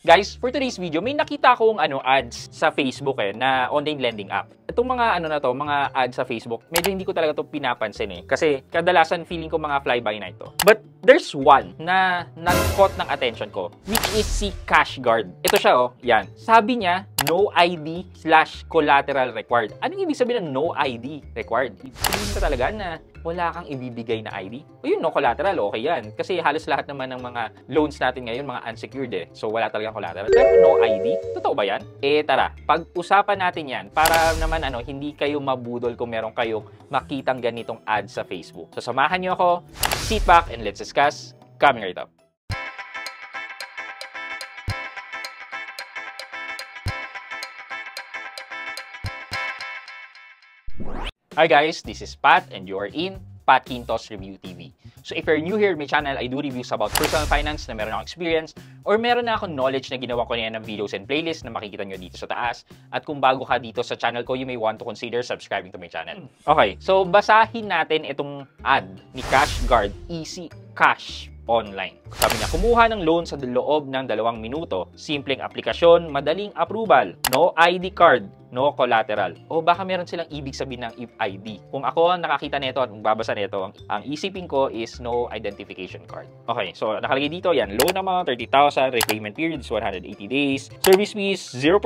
Guys, for today's video, may nakita akong ads sa Facebook na online lending app. Itong mga mga ads sa Facebook, medyo hindi ko talaga to pinapansin kasi kadalasan feeling ko mga flyby na ito. But there's one na nag-caught ng attention ko, which is si CashGuard. Ito siya yan. Sabi niya, no ID/collateral required. Anong ibig sabihin ng no ID required? Ibig sabihin ka talaga na wala kang ibibigay na ID? O yun, no collateral, okay yan. Kasi halos lahat naman ng mga loans natin ngayon, mga unsecured So wala talagang collateral. Pero no ID? Totoo ba yan? Tara, pag-usapan natin yan para naman hindi kayo mabudol kung meron kayong makitang ganitong ad sa Facebook. So samahan niyo ako, sit back and let's discuss coming right up. Hi guys, this is Pat and you are in Pat Quintos Review TV. So if you're new here in my channel, I do reviews about personal finance na meron akong experience or meron na akong knowledge na ginawa ko na yan ng videos and playlists na makikita nyo dito sa taas. At kung bago ka dito sa channel ko, you may want to consider subscribing to my channel. Okay, so basahin natin itong ad ni CashGuard Easy Cash Online. Sabi niya, kumuha ng loan sa loob ng 2 minuto. Simpleng aplikasyon, madaling approval, no ID card, no collateral. O baka meron silang ibig sabihin ng ID. Kung ako ang nakakita nito at magbabasa nito, ang isipin ko is no identification card. Okay, so nakalagay dito yan, loan amount 30,000, repayment period is 180 days, service fees 0%.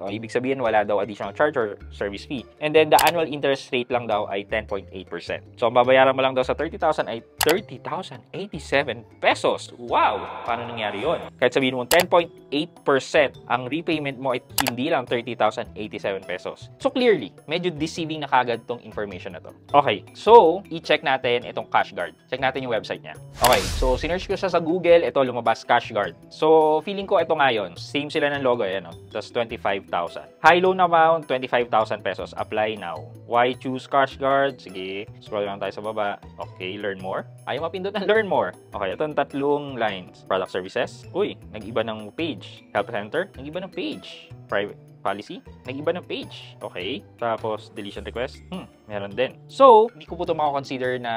O, ibig sabihin wala daw additional charge or service fee. And then the annual interest rate lang daw ay 10.8%. So ang babayaran mo lang daw sa 30,000 ay 30,087 pesos. Wow! Paano nangyari yun? Kahit sabihin mo 10.8%, ang repayment mo ay hindi lang 30,087 pesos. So clearly, medyo deceiving na kagad tong information na to. Okay, so i-check natin itong CashGuard. Check natin yung website niya. Okay, so sinearch ko siya sa Google, ito lumabas CashGuard. So feeling ko ito nga yun. Same sila ng logo, ayan Tapos 25,000. High loan amount, 25,000 pesos. Apply now. Why choose CashGuard? Sige, scroll lang tayo sa baba. Okay, learn more. Ayaw mapindot na learn more. Okay, itong 3 lines. Product services. Uy, nag-iba ng page. Help center, nag-iba ng page. Private policy, nag-iba ng page. Okay. Tapos, deletion request. Meron din. So, hindi ko po ito makakonsider na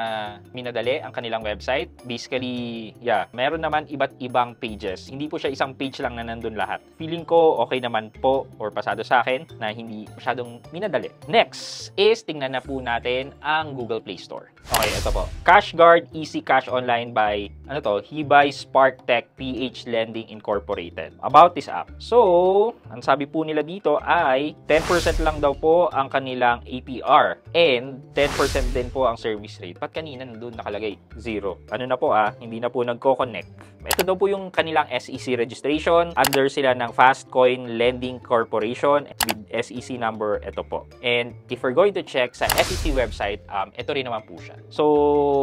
minadali ang kanilang website. Basically, yeah, meron naman iba't ibang pages. Hindi po siya isang page lang na nandun lahat. Feeling ko, okay naman po or pasado sa akin na hindi masyadong minadali. Next is, tingnan na po natin ang Google Play Store. Okay, ito po. CashGuard Easy Cash Online by, Hibay Spark Tech PH Lending Incorporated. About this app. So, ang sabi po nila dito ay 10% lang daw po ang kanilang APR and 10% din po ang service rate. Ba't kanina nandun nakalagay 0? Ano na po hindi na po nagko-connect. Ito daw po yung kanilang SEC registration. Under sila ng Fastcoin Lending Corporation with SEC number, ito po. And if we're going to check sa SEC website, ito rin naman po siya. So,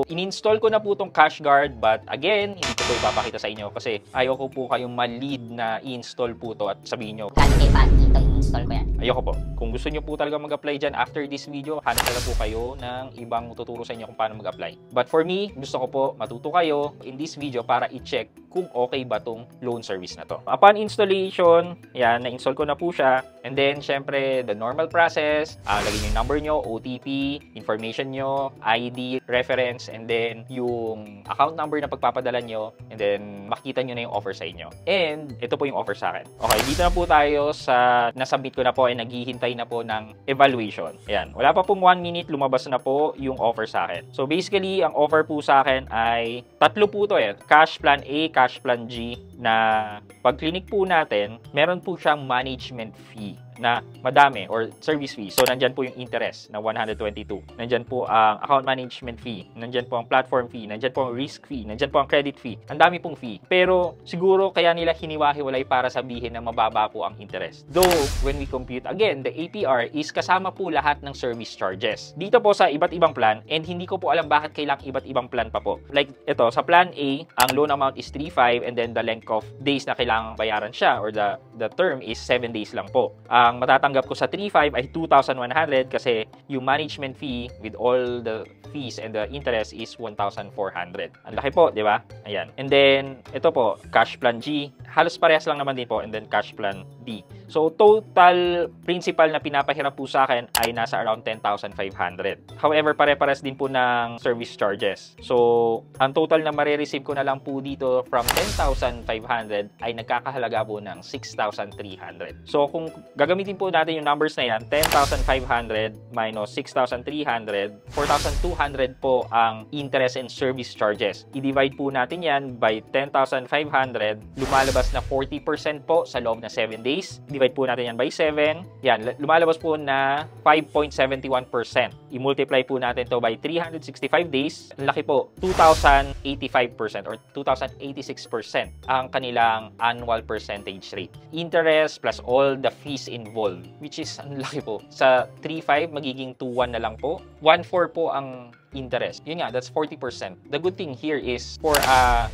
in-install ko na po itong CashGuard but again, hindi ko po ipapakita sa inyo kasi ayoko po kayong ma-lead na i-install po to at sabihin nyo, install ko yan. Ayoko po. Kung gusto nyo po talaga mag-apply dyan after this video, hanap na po kayo ng ibang tuturo sa inyo kung paano mag-apply. But for me, gusto ko po matuto kayo in this video para i-check kung okay ba tong loan service na to. Upon installation, yan, na-install ko na po siya. And then, syempre, the normal process, lagyan yung number nyo, OTP, information nyo, ID, reference, and then yung account number na pagpapadala nyo, and then makita nyo na yung offer sa inyo. And ito po yung offer sa akin. Okay, dito na po tayo sa nasubmit ko na po ay naghihintay na po ng evaluation. Ayan, wala pa pong 1 minute, lumabas na po yung offer sa akin. So basically, ang offer po sa akin ay 3 po to Cash Plan A, Cash Plan G, na pag clinic po natin, meron po siyang management fee na madami or service fee. So, nandyan po yung interest na 122. Nandyan po ang account management fee. Nandyan po ang platform fee. Nandyan po ang risk fee. Nandyan po ang credit fee. Ang dami pong fee. Pero, siguro kaya nila hiniwa-hiwalay para sabihin na mababa po ang interest. Though, when we compute, again, the APR is kasama po lahat ng service charges. Dito po sa iba't ibang plan, and hindi ko po alam bakit kailangang iba't ibang plan pa po. Like, ito, sa plan A, ang loan amount is 3.5 and then the length of days na kailangang bayaran siya or the term is 7 days lang po. Ang matatanggap ko sa 3.5 ay 2,100 kasi yung management fee with all the fees and the interest is 1,400. Ang laki po, di ba? Ayan. And then, ito po, Cash Plan G. Halos parehas lang naman din po. And then, Cash Plan D. So, total principal na pinapahiram po sa akin ay nasa around 10,500. However, pare-pares din po ng service charges. So, ang total na marireceive ko na lang po dito from 10,500 ay nagkakahalaga po ng 6,300. So, kung gagamitin po natin yung numbers na yan, 10,500 minus 6,300, 4,200 po ang interest and service charges. I-divide po natin yan by 10,500, lumalabas na 40% po sa loob na 7 days. Divide po natin yan by 7. Yan, lumalabas po na 5.71%. I-multiply po natin to by 365 days. Ang laki po, 2,085% or 2,086% ang kanilang annual percentage rate. Interest plus all the fees involved, which is ang laki po. Sa 3.5 magiging 2.1 na lang po. 1.4 po ang interest. Yun nga, that's 40%. The good thing here is for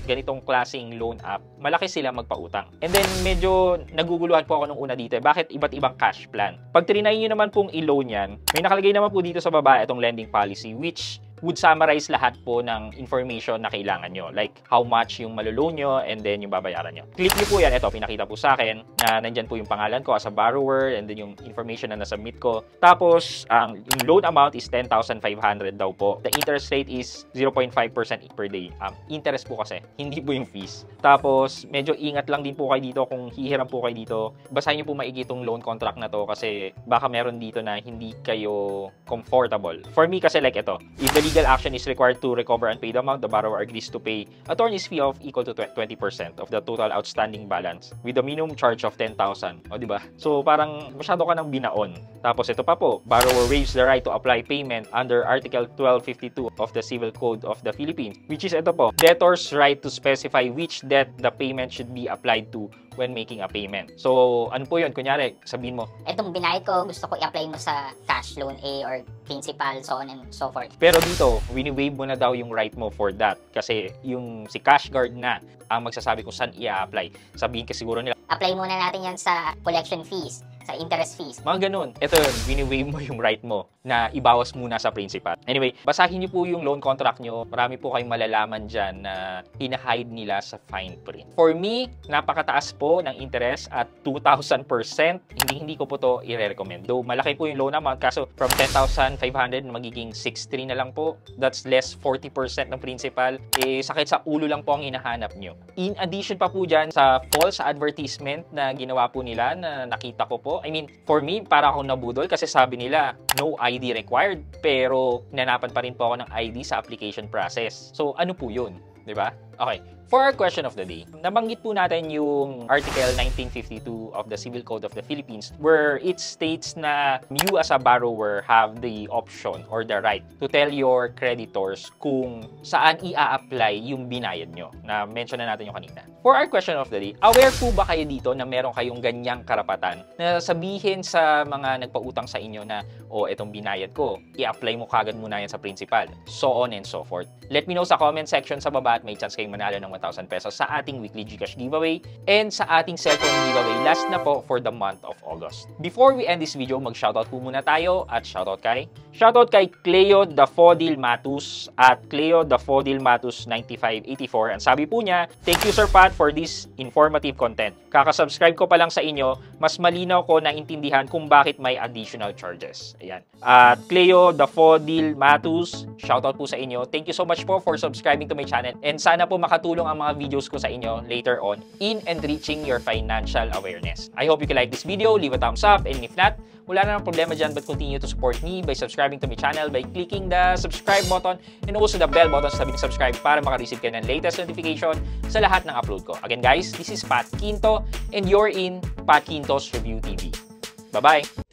ganitong klaseng loan app, malaki sila magpautang. And then medyo naguguluhan po ako nung una dito. Bakit iba't ibang cash plan? Pag trinay nyo naman pong i-loan yan, may nakalagay naman po dito sa baba itong lending policy which would summarize lahat po ng information na kailangan nyo. Like, how much yung maloloan nyo and then yung babayaran nyo. Click nyo po yan. Ito, pinakita po sa akin na nandyan po yung pangalan ko as a borrower and then yung information na nasubmit ko. Tapos, yung loan amount is 10,500 daw po. The interest rate is 0.5% per day. Interest po kasi, hindi po yung fees. Tapos, medyo ingat lang din po kayo dito kung hihiram po kayo dito. Basahin nyo po maigi itong loan contract na to kasi baka meron dito na hindi kayo comfortable. For me kasi like ito, if the legal action is required to recover unpaid amount, the borrower agrees to pay attorney's fee of equal to 20% of the total outstanding balance with a minimum charge of 10,000. O, di ba? So, parang masyado ka nang binaon. Tapos, ito pa po, borrower waives the right to apply payment under Article 1252 of the Civil Code of the Philippines, which is ito po, debtor's right to specify which debt the payment should be applied to when making a payment. So, ano po yun? Kunyari, sabihin mo, etong binayad ko, gusto ko i-apply mo sa cash loan A or principal, so on and so forth. pero dito, wini-waive mo na daw yung right mo for that. Kasi yung si cash guard na ang magsasabi kung saan i-apply. Sabihin kasi siguro nila, Apply muna natin yan sa collection fees, sa interest fees. mga ganun. Ito yun, wini-waive mo yung right mo na ibawas muna sa principal. Anyway, basahin niyo po yung loan contract nyo. Marami po kayong malalaman dyan na hinahide nila sa fine print. For me, napakataas po ng interest at 2,000%. Hindi ko po to i-recommend. Though malaki po yung loan amount, kaso from 10,500 magiging 6,300 na lang po. That's less 40% ng principal. Sakit sa ulo lang po ang hinahanap nyo. In addition pa po dyan sa false advertisement na ginawa po nila na nakita ko po. I mean, for me, para akong nabudol kasi sabi nila, no ID required, pero nanapan pa rin po ako ng ID sa application process. So, ano po yun? Diba? Okay. For our question of the day, nabanggit po natin yung Article 1952 of the Civil Code of the Philippines where it states na you as a borrower have the option or the right to tell your creditors kung saan i-a-apply yung binayad nyo. Na-mention na natin yung kanina. For our question of the day, aware po ba kayo dito na meron kayong ganyang karapatan na sabihin sa mga nagpautang sa inyo na, etong binayad ko, i-apply mo kagad muna yan sa principal. So on and so forth. Let me know sa comment section sa baba at may chance kayong manalo ng 1,000 pesos sa ating weekly GCash giveaway and sa ating cellphone giveaway last na po for the month of August. Before we end this video, mag-shoutout po muna tayo at shoutout kay Cleo Dafodil Matus at Cleo Dafodil Matus 9584. Ang sabi po niya, thank you Sir Pat for this informative content. Kakasubscribe ko pa lang sa inyo, mas malinaw ko na intindihan kung bakit may additional charges. Ayan. At Cleo Dafodil Matus, shoutout po sa inyo. Thank you so much po for subscribing to my channel and sana po makatulong ang mga videos ko sa inyo later on in enriching your financial awareness. I hope you can like this video, leave a thumbs up, and if not, wala na ng problema dyan but continue to support me by subscribing to my channel by clicking the subscribe button and also the bell button sa tabi ng subscribe para makareceive kayo ng latest notification sa lahat ng upload ko. Again guys, this is Pat Quinto and you're in Pat Quinto's Review TV. Bye-bye!